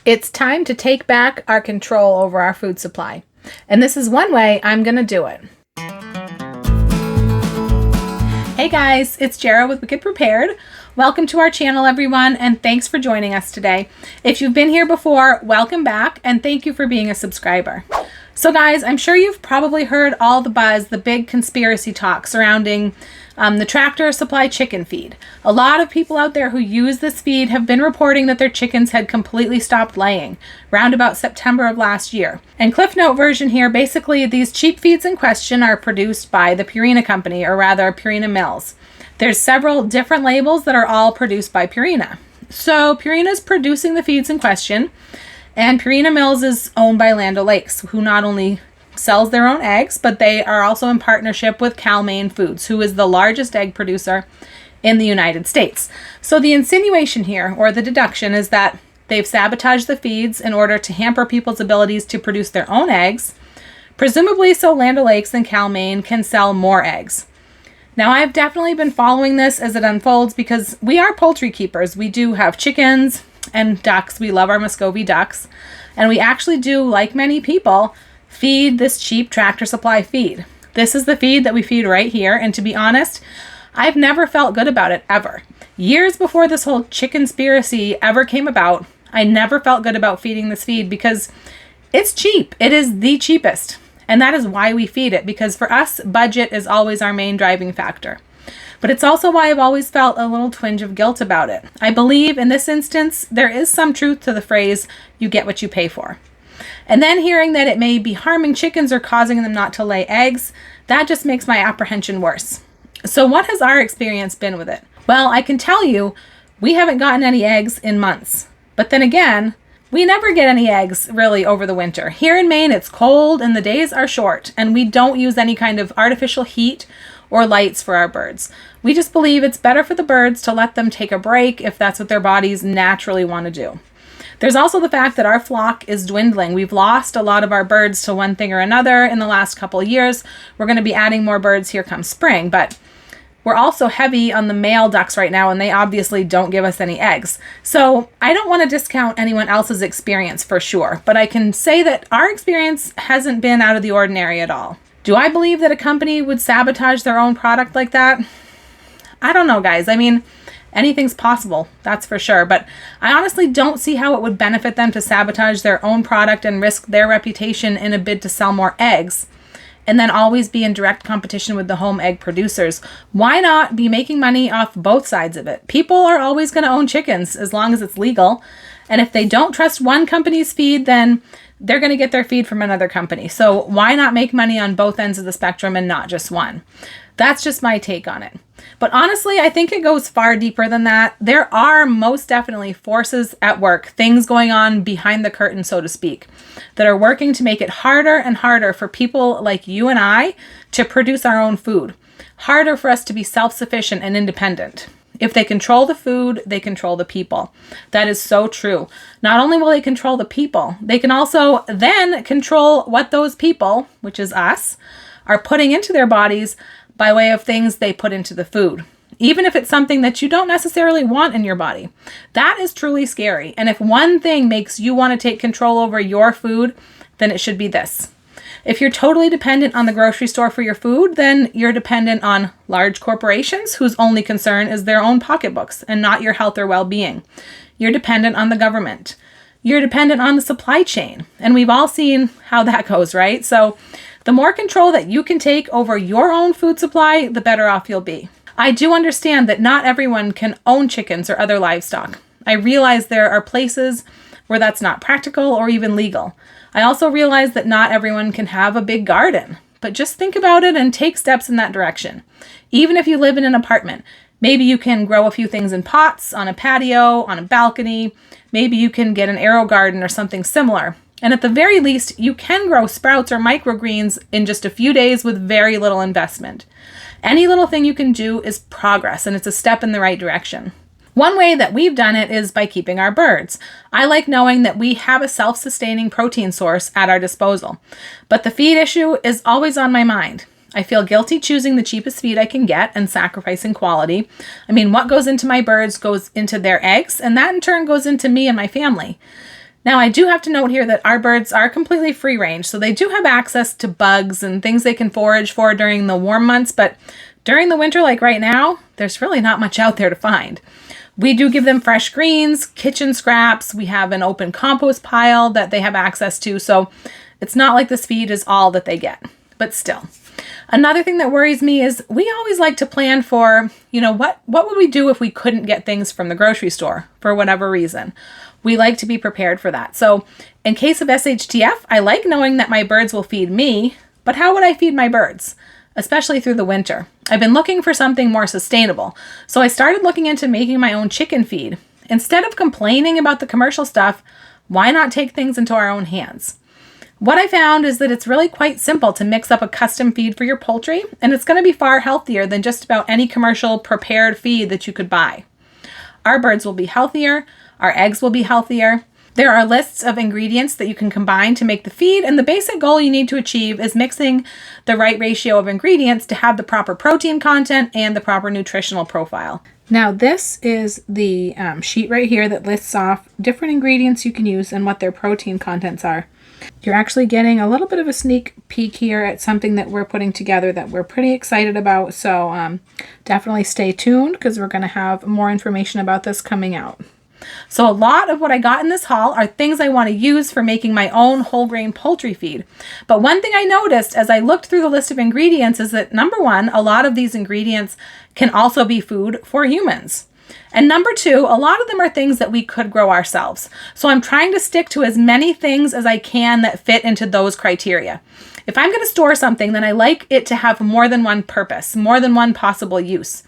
It's time to take back our control over our food supply. And this is one way I'm going to do it. Hey guys, it's Jara with Wicked Prepared. Welcome to our channel, everyone, and thanks for joining us today. If you've been here before, welcome back, and thank you for being a subscriber. So guys, I'm sure you've probably heard all the buzz, the big conspiracy talk surrounding the Tractor Supply chicken feed. A lot of people out there who use this feed have been reporting that their chickens had completely stopped laying round about September of last year. And Cliff Note version here, basically these cheap feeds in question are produced by the Purina company, or rather Purina Mills. There's several different labels that are all produced by Purina. So Purina's producing the feeds in question, and Purina Mills is owned by Land O'Lakes, who not only sells their own eggs, but they are also in partnership with Cal-Maine Foods, who is the largest egg producer in the United States. So the insinuation here, or the deduction, is that they've sabotaged the feeds in order to hamper people's abilities to produce their own eggs, presumably so Land O'Lakes and Cal-Maine can sell more eggs. Now, I've definitely been following this as it unfolds because we are poultry keepers. We do have chickens and ducks. We love our Muscovy ducks. And we actually do, like many people, feed this cheap Tractor Supply feed. This is the feed that we feed right here. And to be honest, I've never felt good about it ever. Years before this whole chickenspiracy ever came about, I never felt good about feeding this feed because it's cheap. It is the cheapest. And that is why we feed it, because for us, budget is always our main driving factor. But it's also why I've always felt a little twinge of guilt about it. I believe in this instance, there is some truth to the phrase, you get what you pay for. And then hearing that it may be harming chickens or causing them not to lay eggs, that just makes my apprehension worse. So what has our experience been with it? Well, I can tell you, we haven't gotten any eggs in months. But then again, we never get any eggs really over the winter. Here in Maine, it's cold and the days are short, and we don't use any kind of artificial heat or lights for our birds. We just believe it's better for the birds to let them take a break if that's what their bodies naturally want to do. There's also the fact that our flock is dwindling. We've lost a lot of our birds to one thing or another in the last couple of years. We're going to be adding more birds here come spring, but we're also heavy on the male ducks right now, and they obviously don't give us any eggs. So I don't want to discount anyone else's experience for sure, but I can say that our experience hasn't been out of the ordinary at all. Do I believe that a company would sabotage their own product like that? I don't know, guys. I mean, anything's possible, that's for sure. But I honestly don't see how it would benefit them to sabotage their own product and risk their reputation in a bid to sell more eggs, and then always be in direct competition with the home egg producers. Why not be making money off both sides of it? People are always going to own chickens as long as it's legal. And if they don't trust one company's feed, then they're going to get their feed from another company. So why not make money on both ends of the spectrum and not just one? That's just my take on it. But honestly, I think it goes far deeper than that. There are most definitely forces at work, things going on behind the curtain, so to speak, that are working to make it harder and harder for people like you and I to produce our own food. Harder for us to be self-sufficient and independent. If they control the food, they control the people. That is so true. Not only will they control the people, they can also then control what those people, which is us, are putting into their bodies by way of things they put into the food, even if it's something that you don't necessarily want in your body. That is truly scary. And if one thing makes you want to take control over your food, then it should be this. If you're totally dependent on the grocery store for your food, then you're dependent on large corporations whose only concern is their own pocketbooks and not your health or well-being. You're dependent on the government. You're dependent on the supply chain. And we've all seen how that goes, right? So the more control that you can take over your own food supply, the better off you'll be. I do understand that not everyone can own chickens or other livestock. I realize there are places where that's not practical or even legal. I also realize that not everyone can have a big garden, but just think about it and take steps in that direction. Even if you live in an apartment, maybe you can grow a few things in pots, on a patio, on a balcony. Maybe you can get an aero garden or something similar. And at the very least, you can grow sprouts or microgreens in just a few days with very little investment. Any little thing you can do is progress, and it's a step in the right direction. One way that we've done it is by keeping our birds. I like knowing that we have a self-sustaining protein source at our disposal. But the feed issue is always on my mind. I feel guilty choosing the cheapest feed I can get and sacrificing quality. I mean, what goes into my birds goes into their eggs, and that in turn goes into me and my family. Now, I do have to note here that our birds are completely free range, so they do have access to bugs and things they can forage for during the warm months, but during the winter, like right now, there's really not much out there to find. We do give them fresh greens, kitchen scraps. We have an open compost pile that they have access to, so it's not like this feed is all that they get, but still. Another thing that worries me is we always like to plan for, what would we do if we couldn't get things from the grocery store for whatever reason? We like to be prepared for that. So in case of SHTF, I like knowing that my birds will feed me, but how would I feed my birds, especially through the winter? I've been looking for something more sustainable. So I started looking into making my own chicken feed. Instead of complaining about the commercial stuff, why not take things into our own hands? What I found is that it's really quite simple to mix up a custom feed for your poultry, and it's going to be far healthier than just about any commercial prepared feed that you could buy. Our birds will be healthier, our eggs will be healthier. There are lists of ingredients that you can combine to make the feed, and the basic goal you need to achieve is mixing the right ratio of ingredients to have the proper protein content and the proper nutritional profile. Now, this is the sheet right here that lists off different ingredients you can use and what their protein contents are. You're actually getting a little bit of a sneak peek here at something that we're putting together that we're pretty excited about. So definitely stay tuned because we're going to have more information about this coming out. So a lot of what I got in this haul are things I want to use for making my own whole grain poultry feed. But one thing I noticed as I looked through the list of ingredients is that number one, a lot of these ingredients can also be food for humans. And number two, a lot of them are things that we could grow ourselves. So I'm trying to stick to as many things as I can that fit into those criteria. If I'm going to store something, then I like it to have more than one purpose, more than one possible use.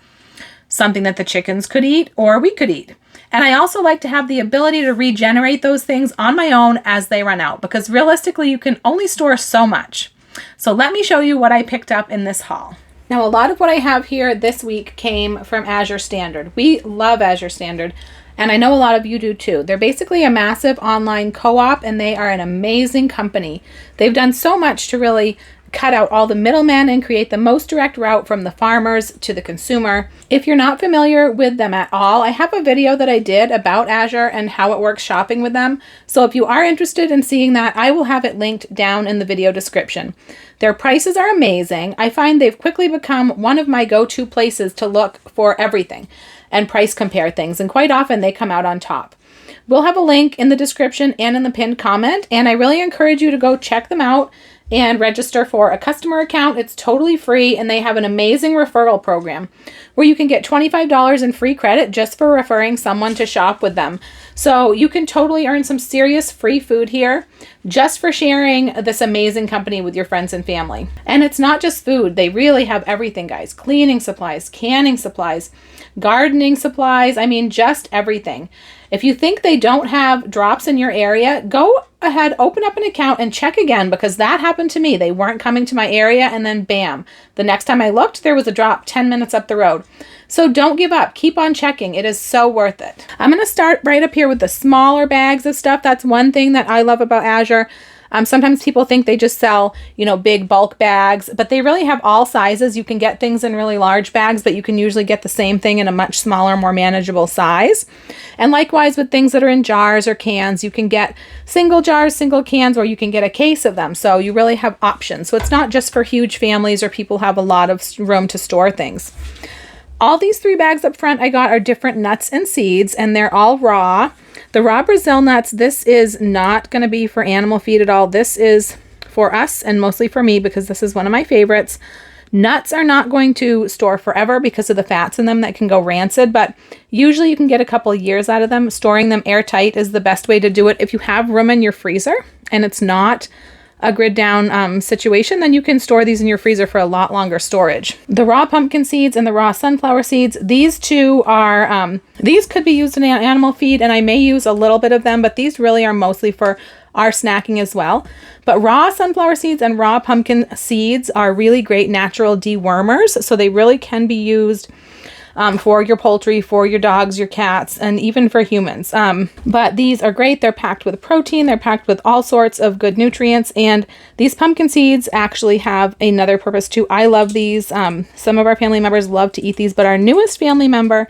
Something that the chickens could eat or we could eat. And I also like to have the ability to regenerate those things on my own as they run out, because realistically, you can only store so much. So let me show you what I picked up in this haul. Now, a lot of what I have here this week came from Azure Standard. We love Azure Standard, and I know a lot of you do too. They're basically a massive online co-op, and they are an amazing company. They've done so much to really cut out all the middlemen and create the most direct route from the farmers to the consumer. If you're not familiar with them at all, I have a video that I did about Azure and how it works shopping with them. So if you are interested in seeing that, I will have it linked down in the video description. Their prices are amazing. I find they've quickly become one of my go-to places to look for everything and price compare things, and quite often they come out on top. We'll have a link in the description and in the pinned comment, and I really encourage you to go check them out and register for a customer account. It's totally free, and they have an amazing referral program where you can get $25 in free credit just for referring someone to shop with them. So you can totally earn some serious free food here just for sharing this amazing company with your friends and family. And it's not just food. They really have everything, guys. Cleaning supplies, canning supplies, gardening supplies. I mean, just everything. If you think they don't have drops in your area, go ahead, open up an account and check again, because that happened to me. They weren't coming to my area, and then bam, the next time I looked, there was a drop 10 minutes up the road. So don't give up. Keep on checking. It is so worth it. I'm going to start right up here with the smaller bags of stuff. That's one thing that I love about Azure. Sometimes people think they just sell, big bulk bags, but they really have all sizes. You can get things in really large bags, but you can usually get the same thing in a much smaller, more manageable size. And likewise with things that are in jars or cans, you can get single jars, single cans, or you can get a case of them. So you really have options. So it's not just for huge families or people who have a lot of room to store things. All these 3 bags up front I got are different nuts and seeds, and they're all raw. The raw Brazil nuts, this is not going to be for animal feed at all. This is for us and mostly for me because this is one of my favorites. Nuts are not going to store forever because of the fats in them that can go rancid, but usually you can get a couple of years out of them. Storing them airtight is the best way to do it. If you have room in your freezer and it's not a grid down situation, then you can store these in your freezer for a lot longer storage. The raw pumpkin seeds and the raw sunflower seeds, these two are, these could be used in animal feed, and I may use a little bit of them, but these really are mostly for our snacking as well. But raw sunflower seeds and raw pumpkin seeds are really great natural dewormers, so they really can be used for your poultry, for your dogs, your cats, and even for humans. But these are great. They're packed with protein. They're packed with all sorts of good nutrients. And these pumpkin seeds actually have another purpose too. I love these. Some of our family members love to eat these, but our newest family member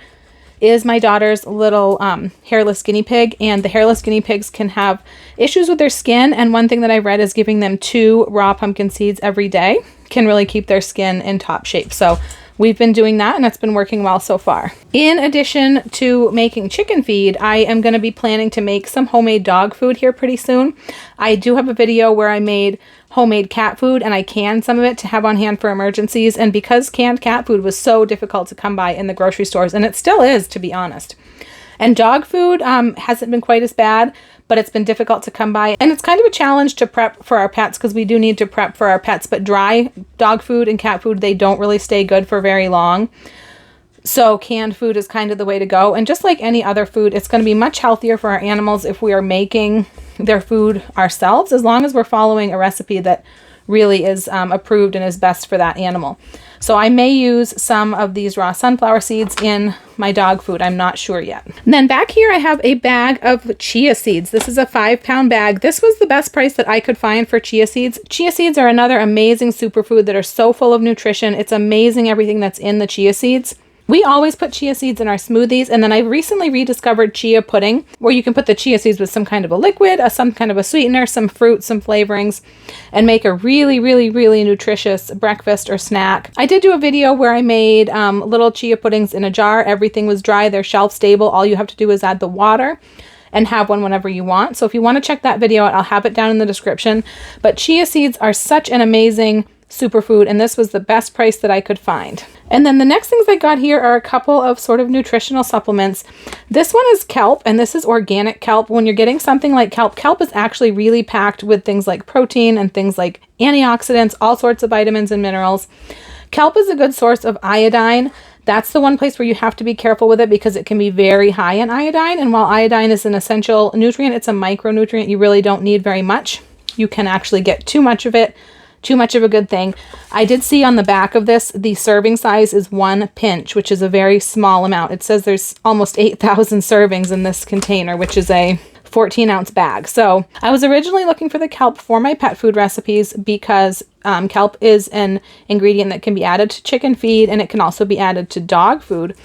is my daughter's little hairless guinea pig, and the hairless guinea pigs can have issues with their skin, and one thing that I read is giving them 2 raw pumpkin seeds every day can really keep their skin in top shape. So we've been doing that, and it's been working well so far. In addition to making chicken feed, I am going to be planning to make some homemade dog food here pretty soon. I do have a video where I made homemade cat food, and I canned some of it to have on hand for emergencies. And because canned cat food was so difficult to come by in the grocery stores, and it still is, to be honest. And dog food hasn't been quite as bad, but it's been difficult to come by. And it's kind of a challenge to prep for our pets, because we do need to prep for our pets. But dry dog food and cat food, they don't really stay good for very long. So canned food is kind of the way to go. And just like any other food, it's going to be much healthier for our animals if we are making their food ourselves, as long as we're following a recipe that really is approved and is best for that animal. So I may use some of these raw sunflower seeds in my dog food. I'm not sure yet. And then back here I have a bag of chia seeds. This is a 5-pound bag. This was the best price that I could find for chia seeds. Chia seeds are another amazing superfood that are so full of nutrition. It's amazing everything that's in the chia seeds. We always put chia seeds in our smoothies, and then I recently rediscovered chia pudding, where you can put the chia seeds with some kind of a liquid, some kind of a sweetener, some fruit, some flavorings, and make a really, really, really nutritious breakfast or snack. I did do a video where I made little chia puddings in a jar. Everything was dry. They're shelf stable. All you have to do is add the water and have one whenever you want. So if you want to check that video out, I'll have it down in the description. But chia seeds are such an amazing superfood, and this was the best price that I could find. And then the next things I got here are a couple of sort of nutritional supplements. This one is kelp, and this is organic kelp. When you're getting something like kelp, kelp is actually really packed with things like protein and things like antioxidants, all sorts of vitamins and minerals. Kelp is a good source of iodine. That's the one place where you have to be careful with it, because it can be very high in iodine. And while iodine is an essential nutrient, it's a micronutrient. You really don't need very much. You can actually get too much of it. Too much of a good thing. I did see on the back of this, the serving size is 1 pinch, which is a very small amount. It says there's almost 8,000 servings in this container, which is a 14-ounce bag. So I was originally looking for the kelp for my pet food recipes, because kelp is an ingredient that can be added to chicken feed, and it can also be added to dog food.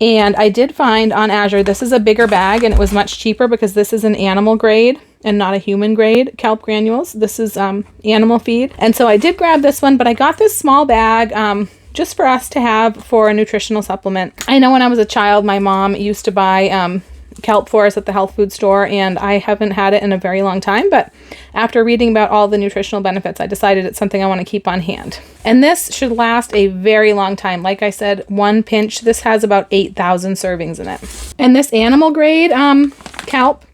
And I did find on Azure, this is a bigger bag, and it was much cheaper because this is an animal grade and not a human grade kelp granules. This is animal feed. And so I did grab this one, but I got this small bag just for us to have for a nutritional supplement. I know when I was a child, my mom used to buy kelp for us at the health food store, and I haven't had it in a very long time, but after reading about all the nutritional benefits, I decided it's something I want to keep on hand. And this should last a very long time. Like I said, 1 pinch. This has about 8,000 servings in it. And this animal grade kelp,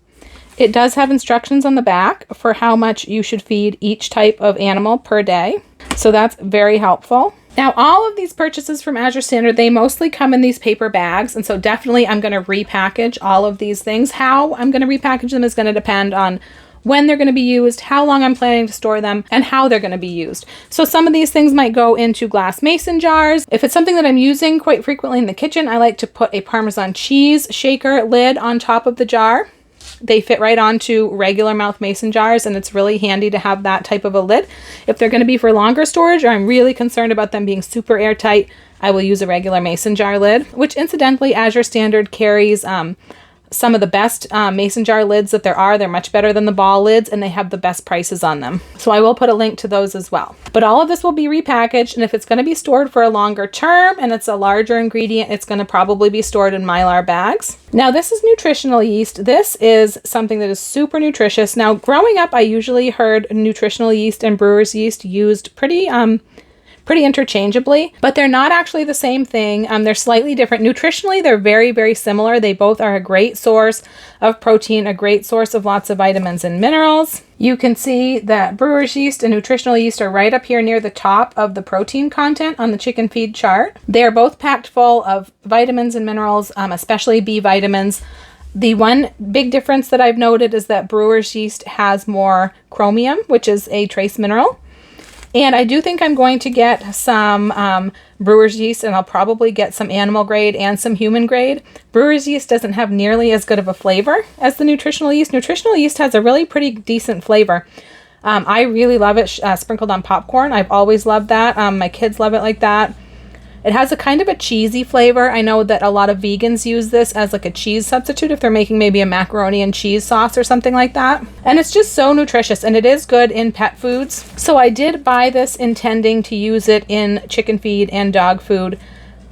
it does have instructions on the back for how much you should feed each type of animal per day. So that's very helpful. Now, all of these purchases from Azure Standard, they mostly come in these paper bags. And so definitely I'm going to repackage all of these things. How I'm going to repackage them is going to depend on when they're going to be used, how long I'm planning to store them, and how they're going to be used. So some of these things might go into glass mason jars. If it's something that I'm using quite frequently in the kitchen, I like to put a Parmesan cheese shaker lid on top of the jar. They fit right onto regular mouth mason jars, and it's really handy to have that type of a lid. If they're going to be for longer storage, or I'm really concerned about them being super airtight, I will use a regular mason jar lid, which incidentally Azure Standard carries some of the best mason jar lids that there are. They're much better than the ball lids, and they have the best prices on them. So I will put a link to those as well. But all of this will be repackaged, and if it's going to be stored for a longer term and it's a larger ingredient, it's going to probably be stored in Mylar bags. Now this is nutritional yeast. This is something that is super nutritious. Now growing up, I usually heard nutritional yeast and brewer's yeast used pretty interchangeably, but they're not actually the same thing. They're slightly different. Nutritionally, they're very, very similar. They both are a great source of protein, a great source of lots of vitamins and minerals. You can see that brewer's yeast and nutritional yeast are right up here near the top of the protein content on the chicken feed chart. They are both packed full of vitamins and minerals, especially B vitamins. The one big difference that I've noted is that brewer's yeast has more chromium, which is a trace mineral. And I do think I'm going to get some brewer's yeast, and I'll probably get some animal grade and some human grade. Brewer's yeast doesn't have nearly as good of a flavor as the nutritional yeast. Nutritional yeast has a really pretty decent flavor. I really love it sprinkled on popcorn. I've always loved that. My kids love it like that. It has a kind of a cheesy flavor. I know that a lot of vegans use this as like a cheese substitute if they're making maybe a macaroni and cheese sauce or something like that. And it's just so nutritious, and it is good in pet foods. So I did buy this intending to use it in chicken feed and dog food,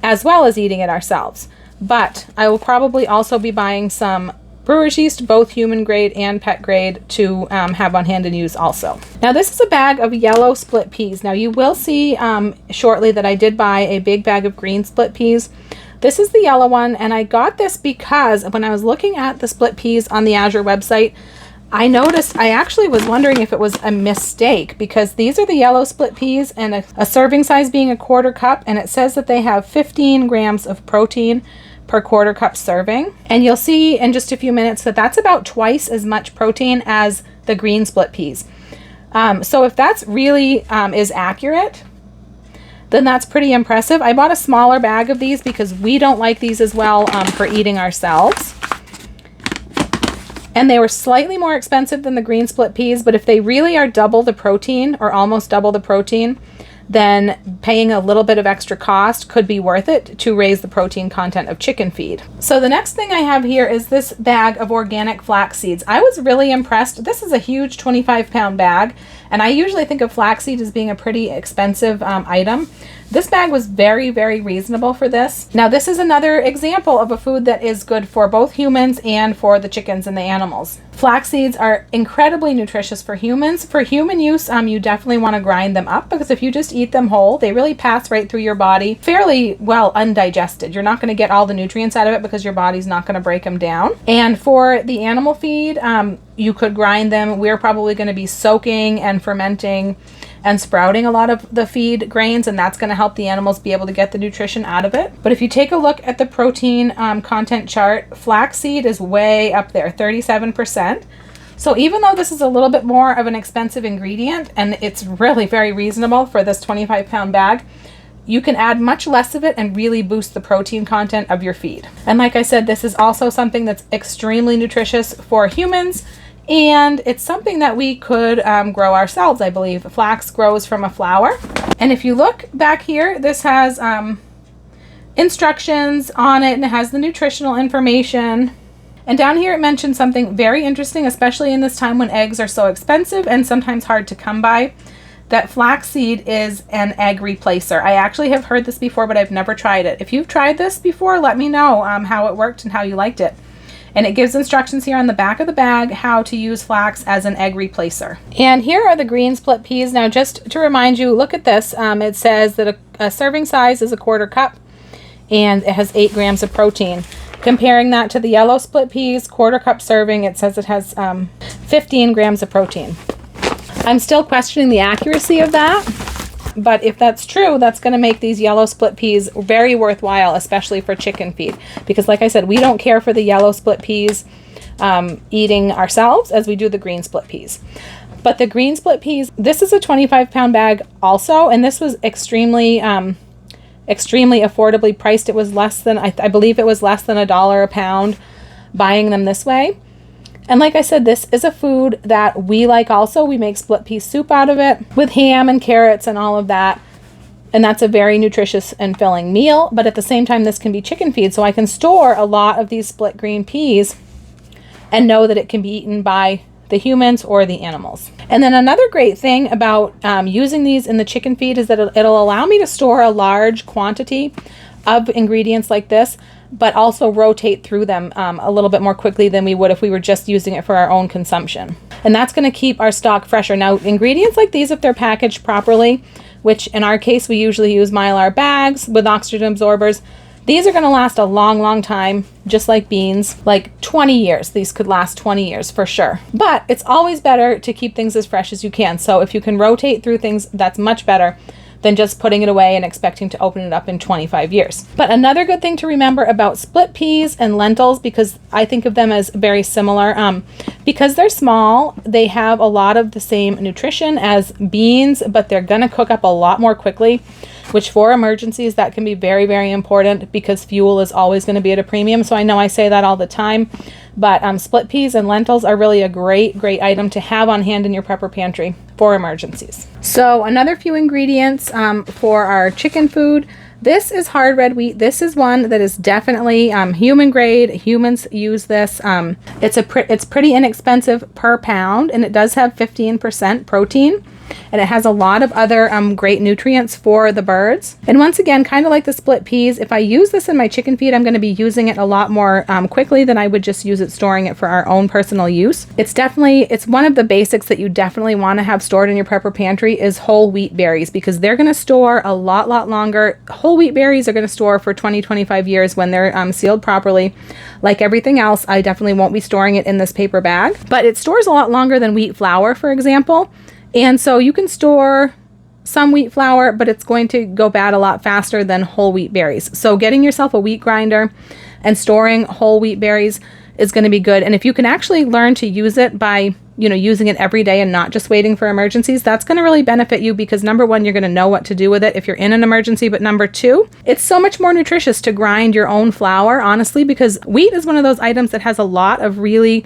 as well as eating it ourselves. But I will probably also be buying some brewer's yeast, both human grade and pet grade, to have on hand and use also. Now this is a bag of yellow split peas. Now you will see shortly that I did buy a big bag of green split peas. This is the yellow one, and I got this because when I was looking at the split peas on the Azure website, I noticed, I actually was wondering if it was a mistake, because these are the yellow split peas and a serving size being a 1/4 cup, and it says that they have 15 grams of protein per 1/4 cup serving. And you'll see in just a few minutes that that's about twice as much protein as the green split peas. So if that's really is accurate, then that's pretty impressive. I bought a smaller bag of these because we don't like these as well for eating ourselves. And they were slightly more expensive than the green split peas, but if they really are double the protein or almost double the protein, then paying a little bit of extra cost could be worth it to raise the protein content of chicken feed. So the next thing I have here is this bag of organic flax seeds. I was really impressed. This is a huge 25-pound bag, and I usually think of flaxseed as being a pretty expensive item. This bag was very, very reasonable for this. Now this is another example of a food that is good for both humans and for the chickens and the animals. Flax seeds are incredibly nutritious for humans. For human use, you definitely want to grind them up, because if you just eat them whole, they really pass right through your body fairly well undigested. You're not going to get all the nutrients out of it because your body's not going to break them down. And for the animal feed, you could grind them. We're probably going to be soaking and fermenting and sprouting a lot of the feed grains, and that's going to help the animals be able to get the nutrition out of it. But if you take a look at the protein content chart, flaxseed is way up there, 37%. So even though this is a little bit more of an expensive ingredient, and it's really very reasonable for this 25-pound bag, you can add much less of it and really boost the protein content of your feed. And like I said, this is also something that's extremely nutritious for humans, and it's something that we could grow ourselves, I believe. Flax grows from a flower. And if you look back here, this has instructions on it, and it has the nutritional information. And down here it mentions something very interesting, especially in this time when eggs are so expensive and sometimes hard to come by, that flaxseed is an egg replacer. I actually have heard this before, but I've never tried it. If you've tried this before, let me know how it worked and how you liked it. And it gives instructions here on the back of the bag how to use flax as an egg replacer. And here are the green split peas. Now just to remind you, look at this. It says that a serving size is a 1/4 cup, and it has 8 grams of protein. Comparing that to the yellow split peas, 1/4 cup serving, it says it has 15 grams of protein. I'm still questioning the accuracy of that, but if that's true, that's going to make these yellow split peas very worthwhile, especially for chicken feed. Because like I said, we don't care for the yellow split peas eating ourselves as we do the green split peas. But the green split peas, this is a 25-pound bag also, and this was extremely affordably priced. It was less than, I believe it was less than $1 a pound buying them this way. And like I said, this is a food that we like also. We make split pea soup out of it with ham and carrots and all of that. And that's a very nutritious and filling meal. But at the same time, this can be chicken feed. So I can store a lot of these split green peas and know that it can be eaten by the humans or the animals. And then another great thing about using these in the chicken feed is that it'll allow me to store a large quantity of ingredients like this, but also rotate through them a little bit more quickly than we would if we were just using it for our own consumption. And that's going to keep our stock fresher. Now, ingredients like these, if they're packaged properly, which in our case we usually use Mylar bags with oxygen absorbers, these are going to last a long, long time, just like beans, like 20 years. These could last 20 years for sure. But it's always better to keep things as fresh as you can. So if you can rotate through things, that's much better than just putting it away and expecting to open it up in 25 years. But another good thing to remember about split peas and lentils, because I think of them as very similar, because they're small, they have a lot of the same nutrition as beans, but they're gonna cook up a lot more quickly, which for emergencies, that can be very, very important because fuel is always gonna be at a premium. So I know I say that all the time, but split peas and lentils are really a great, great item to have on hand in your prepper pantry for emergencies. So another few ingredients for our chicken food. This is hard red wheat. This is one that is definitely human grade. Humans use this. It's pretty inexpensive per pound, and it does have 15% protein. And it has a lot of other great nutrients for the birds. And once again, kind of like the split peas, if I use this in my chicken feed, I'm going to be using it a lot more quickly than I would just use it storing it for our own personal use. It's one of the basics that you definitely want to have stored in your prepper pantry is whole wheat berries, because they're going to store a lot longer. Whole wheat berries are going to store for 20-25 years when they're sealed properly. Like everything else, I definitely won't be storing it in this paper bag, but it stores a lot longer than wheat flour, for example. And so you can store some wheat flour, but it's going to go bad a lot faster than whole wheat berries. So getting yourself a wheat grinder and storing whole wheat berries is going to be good. And if you can actually learn to use it by, using it every day and not just waiting for emergencies, that's going to really benefit you, because number one, you're going to know what to do with it if you're in an emergency. But number two, it's so much more nutritious to grind your own flour, honestly, because wheat is one of those items that has a lot of really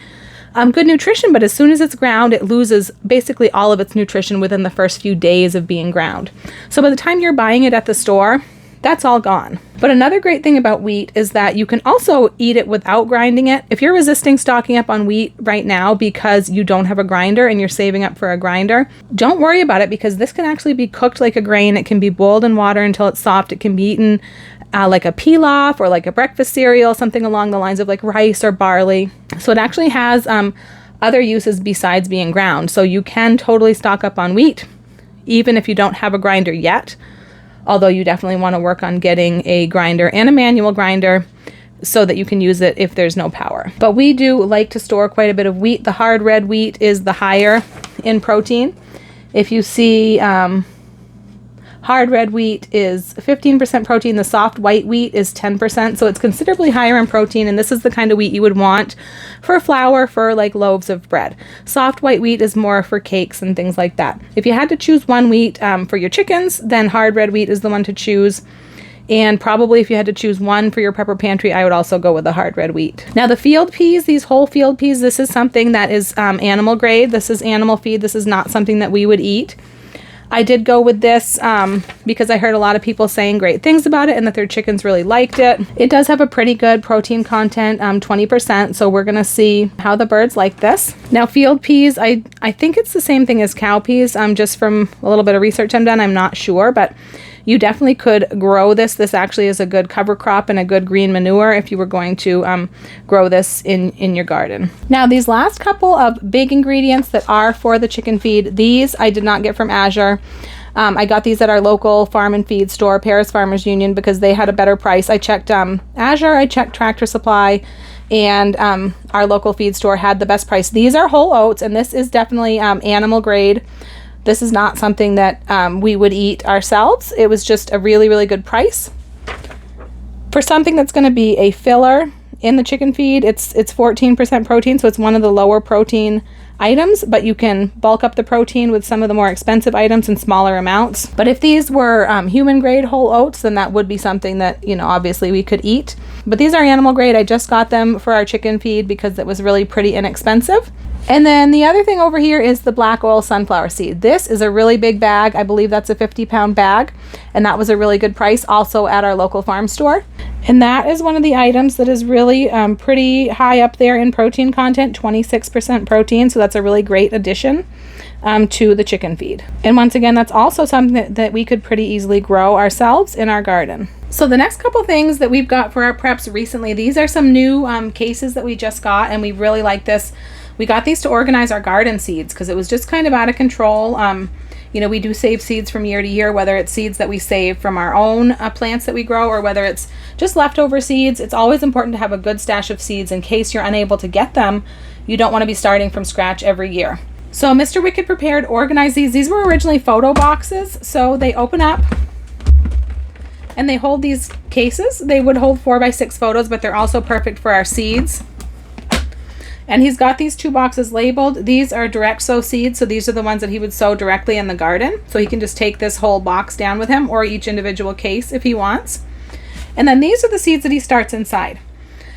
good nutrition, but as soon as it's ground, it loses basically all of its nutrition within the first few days of being ground. So by the time you're buying it at the store, that's all gone. But another great thing about wheat is that you can also eat it without grinding it. If you're resisting stocking up on wheat right now because you don't have a grinder and you're saving up for a grinder, don't worry about it, because this can actually be cooked like a grain. It can be boiled in water until it's soft. It can be eaten like a pilaf or like a breakfast cereal, something along the lines of like rice or barley. So it actually has other uses besides being ground. So you can totally stock up on wheat, even if you don't have a grinder yet. Although you definitely want to work on getting a grinder and a manual grinder so that you can use it if there's no power. But we do like to store quite a bit of wheat. The hard red wheat is the higher in protein. If you see hard red wheat is 15% protein. The soft white wheat is 10%. So it's considerably higher in protein. And this is the kind of wheat you would want for flour, for like loaves of bread. Soft white wheat is more for cakes and things like that. If you had to choose one wheat for your chickens, then hard red wheat is the one to choose. And probably if you had to choose one for your prepper pantry, I would also go with the hard red wheat. Now the field peas, these whole field peas, this is something that is animal grade. This is animal feed. This is not something that we would eat. I did go with this because I heard a lot of people saying great things about it and that their chickens really liked it. It does have a pretty good protein content, 20%, so we're going to see how the birds like this. Now field peas, I think it's the same thing as cow peas, just from a little bit of research I've done, I'm not sure, but you definitely could grow this. This actually is a good cover crop and a good green manure if you were going to grow this in your garden. Now these last couple of big ingredients that are for the chicken feed, these I did not get from Azure. I got these at our local farm and feed store, Paris Farmers Union, because they had a better price. I checked Azure, I checked Tractor Supply, and our local feed store had the best price. These are whole oats, and this is definitely animal grade. This is not something that we would eat ourselves. It was just a really, really good price. For something that's going to be a filler in the chicken feed, it's 14% protein, so it's one of the lower protein items, but you can bulk up the protein with some of the more expensive items in smaller amounts. But if these were human grade whole oats, then that would be something that, obviously we could eat. But these are animal grade. I just got them for our chicken feed because it was really pretty inexpensive. And then the other thing over here is the black oil sunflower seed. This is a really big bag. I believe that's a 50-pound bag, and that was a really good price also at our local farm store. And that is one of the items that is really pretty high up there in protein content, 26% protein, so that's a really great addition to the chicken feed. And once again, that's also something that we could pretty easily grow ourselves in our garden. So the next couple things that we've got for our preps recently, these are some new cases that we just got, and we really like this. We got these to organize our garden seeds because it was just kind of out of control. We do save seeds from year to year, whether it's seeds that we save from our own plants that we grow or whether it's just leftover seeds. It's always important to have a good stash of seeds in case you're unable to get them. You don't want to be starting from scratch every year. So Mr. Wicked Prepared organized these. These were originally photo boxes, so they open up and they hold these cases. They would hold 4x6 photos, but they're also perfect for our seeds. And he's got these 2 boxes labeled. These are direct sow seeds, so these are the ones that he would sow directly in the garden. So he can just take this whole box down with him or each individual case if he wants. And then these are the seeds that he starts inside.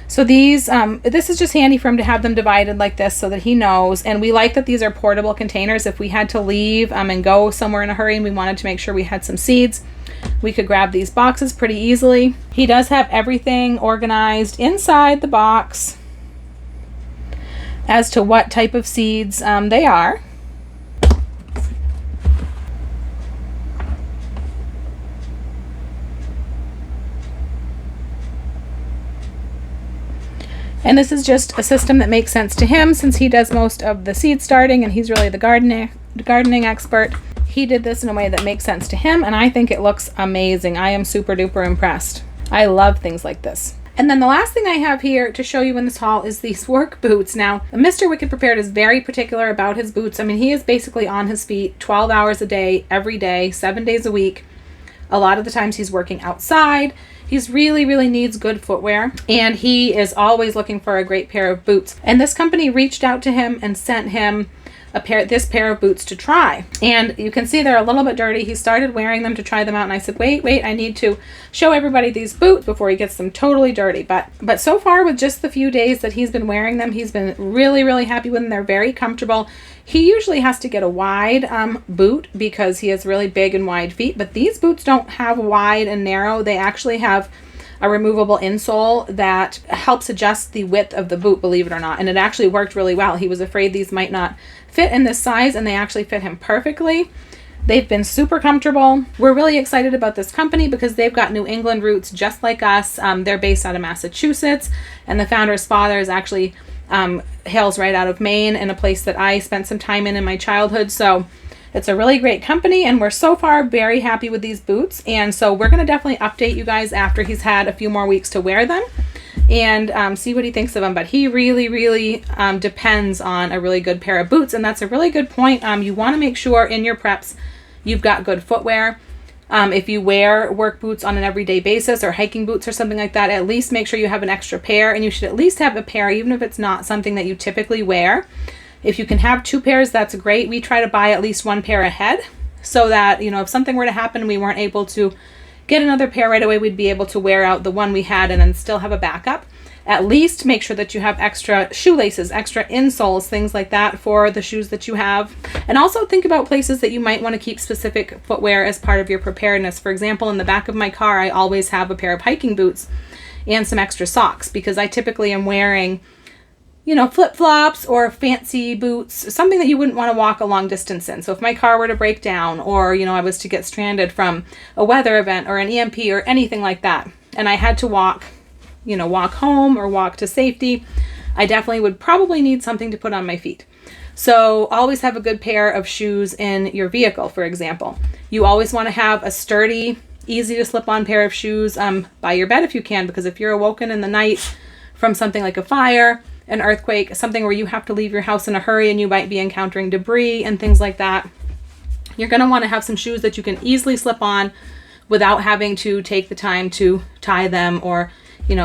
So these, this is just handy for him to have them divided like this so that he knows. And we like that these are portable containers. If we had to leave and go somewhere in a hurry and we wanted to make sure we had some seeds, We could grab these boxes pretty easily. He does have everything organized inside the box as to what type of seeds they are. And this is just a system that makes sense to him since he does most of the seed starting and he's really the gardening expert. He did this in a way that makes sense to him, and I think it looks amazing. I am super duper impressed. I love things like this. And then the last thing I have here to show you in this haul is these work boots. Now, Mr. Wicked Prepared is very particular about his boots. I mean, he is basically on his feet 12 hours a day, every day, 7 days a week. A lot of the times he's working outside. He's really needs good footwear, and he is always looking for a great pair of boots. And this company reached out to him and sent him this pair of boots to try. And you can see they're a little bit dirty. He started wearing them to try them out, and I said, wait, I need to show everybody these boots before he gets them totally dirty. But so far, with just the few days that he's been wearing them, he's been really happy with them. They're very comfortable. He usually has to get a wide boot because he has really big and wide feet, but these boots don't have wide and narrow. They actually have a removable insole that helps adjust the width of the boot, believe it or not. And it actually worked really well. He was afraid these might not fit in this size, and they actually fit him perfectly. They've been super comfortable. We're really excited about this company because they've got New England roots just like us. They're based out of Massachusetts, and the founder's father is actually hails right out of Maine, in a place that I spent some time in my childhood. So it's a really great company, and we're so far very happy with these boots. And so we're going to definitely update you guys after he's had a few more weeks to wear them and see what he thinks of them. But he really depends on a really good pair of boots, and that's a really good point. You want to make sure in your preps you've got good footwear. If you wear work boots on an everyday basis or hiking boots or something like that, at least make sure you have an extra pair, and you should at least have a pair even if it's not something that you typically wear. If you can have 2 pairs, that's great. We try to buy at least 1 pair ahead so that, if something were to happen and we weren't able to get another pair right away, we'd be able to wear out the one we had and then still have a backup. At least make sure that you have extra shoelaces, extra insoles, things like that for the shoes that you have. And also think about places that you might want to keep specific footwear as part of your preparedness. For example, in the back of my car, I always have a pair of hiking boots and some extra socks because I typically am wearing flip-flops or fancy boots, something that you wouldn't want to walk a long distance in. So if my car were to break down, or, I was to get stranded from a weather event or an EMP or anything like that, and I had to walk home or walk to safety, I definitely would probably need something to put on my feet. So always have a good pair of shoes in your vehicle, for example. You always want to have a sturdy, easy to slip on pair of shoes by your bed if you can, because if you're awoken in the night from something like a fire, an earthquake, something where you have to leave your house in a hurry and you might be encountering debris and things like that, you're going to want to have some shoes that you can easily slip on without having to take the time to tie them or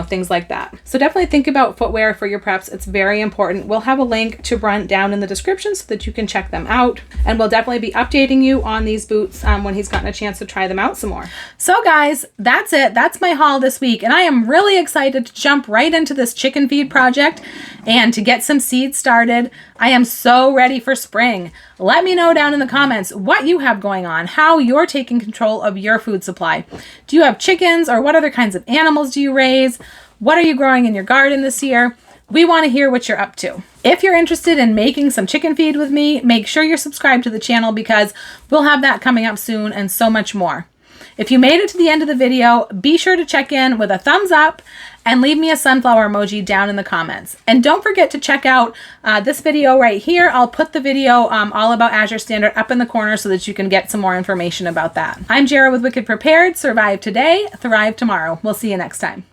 things like that. So definitely think about footwear for your preps. It's very important. We'll have a link to Brunt down in the description so that you can check them out. And we'll definitely be updating you on these boots when he's gotten a chance to try them out some more. So guys, that's it. That's my haul this week. And I am really excited to jump right into this chicken feed project and to get some seeds started. I am so ready for spring. Let me know down in the comments what you have going on, how you're taking control of your food supply. Do you have chickens, or what other kinds of animals do you raise? What are you growing in your garden this year? We want to hear what you're up to. If you're interested in making some chicken feed with me, make sure you're subscribed to the channel because we'll have that coming up soon and so much more. If you made it to the end of the video, be sure to check in with a thumbs up and leave me a sunflower emoji down in the comments. And don't forget to check out this video right here. I'll put the video all about Azure Standard up in the corner so that you can get some more information about that. I'm Jara with Wicked Prepared. Survive today, thrive tomorrow. We'll see you next time.